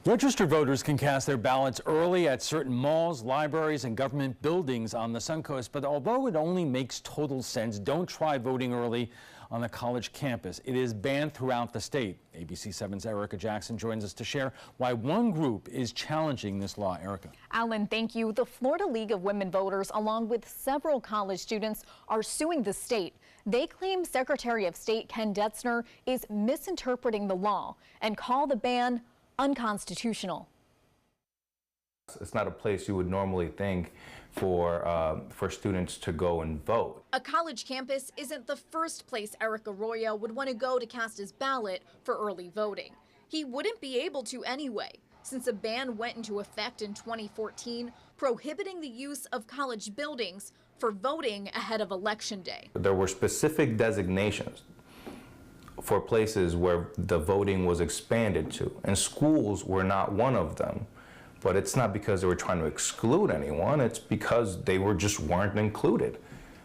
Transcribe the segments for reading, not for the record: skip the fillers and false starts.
Registered voters can cast their ballots early at certain malls, libraries, and government buildings on the Suncoast. But although it only makes total sense, don't try voting early on a college campus. It is banned throughout the state. ABC 7's Erica Jackson joins us to share why one group is challenging this law. Erica. Alan, thank you. The Florida League of Women Voters, along with several college students, are suing the state. They claim Secretary of State Ken Detzner is misinterpreting the law and call the ban unconstitutional. It's not a place you would normally think for students to go and vote. A college campus isn't the first place Eric Arroyo would want to go to cast his ballot for early voting. He wouldn't be able to anyway, since a ban went into effect in 2014, prohibiting the use of college buildings for voting ahead of Election Day. There were specific designations for places where the voting was expanded to, and schools were not one of them. But it's not because they were trying to exclude anyone, it's because they weren't included.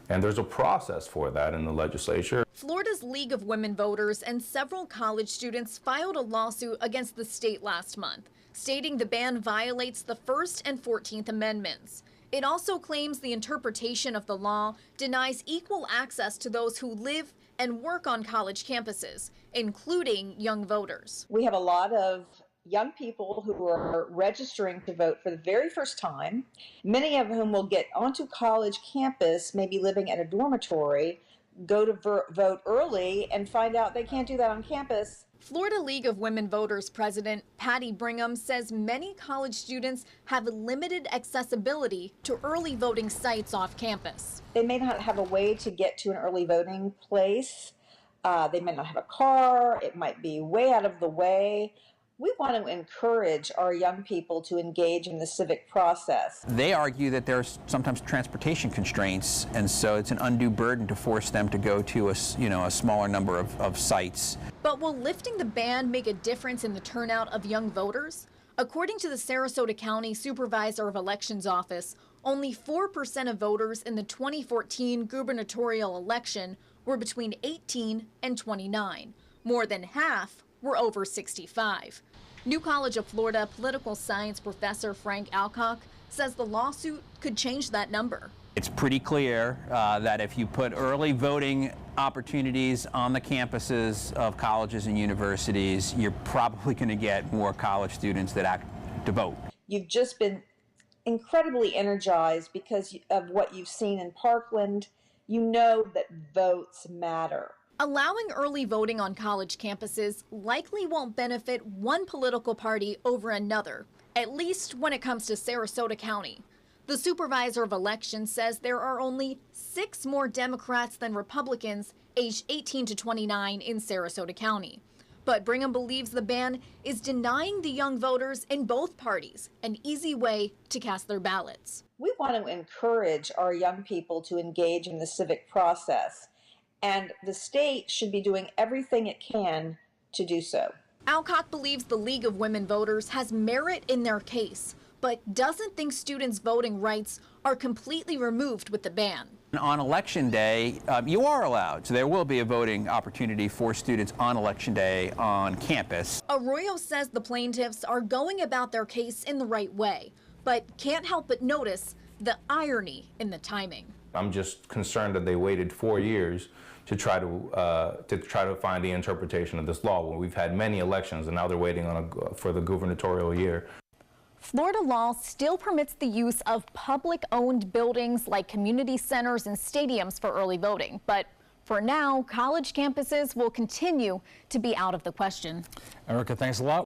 And there's a process for that in the legislature. Florida's League of Women Voters and several college students filed a lawsuit against the state last month, stating the ban violates the First and 14th Amendments. It also claims the interpretation of the law denies equal access to those who live and work on college campuses, including young voters. We have a lot of young people who are registering to vote for the very first time, many of whom will get onto college campus, maybe living at a dormitory, go to vote early and find out they can't do that on campus. Florida League of Women Voters President Patty Brigham says many college students have limited accessibility to early voting sites off campus. They may not have a way to get to an early voting place. They may not have a car. It might be way out of the way. We want to encourage our young people to engage in the civic process. They argue that there's sometimes transportation constraints, and so it's an undue burden to force them to go to a smaller number of sites. But will lifting the ban make a difference in the turnout of young voters? According to the Sarasota County Supervisor of Elections Office, only 4% of voters in the 2014 gubernatorial election were between 18 and 29. More than half were over 65. New College of Florida political science professor Frank Alcock says the lawsuit could change that number. It's pretty clear that if you put early voting opportunities on the campuses of colleges and universities, you're probably going to get more college students that act to vote. You've just been incredibly energized because of what you've seen in Parkland. You know that votes matter. Allowing early voting on college campuses likely won't benefit one political party over another, at least when it comes to Sarasota County. The supervisor of elections says there are only 6 more Democrats than Republicans aged 18 to 29 in Sarasota County. But Brigham believes the ban is denying the young voters in both parties an easy way to cast their ballots. We want to encourage our young people to engage in the civic process, and the state should be doing everything it can to do so. Alcock believes the League of Women Voters has merit in their case, but doesn't think students' voting rights are completely removed with the ban. On Election Day, you are allowed, so there will be a voting opportunity for students on Election Day on campus. Arroyo says the plaintiffs are going about their case in the right way, but can't help but notice the irony in the timing. I'm just concerned that they waited 4 years to try to find the interpretation of this law when we've had many elections and now they're waiting for the gubernatorial year. Florida law still permits the use of public-owned buildings like community centers and stadiums for early voting. But for now, college campuses will continue to be out of the question. Erica, thanks a lot.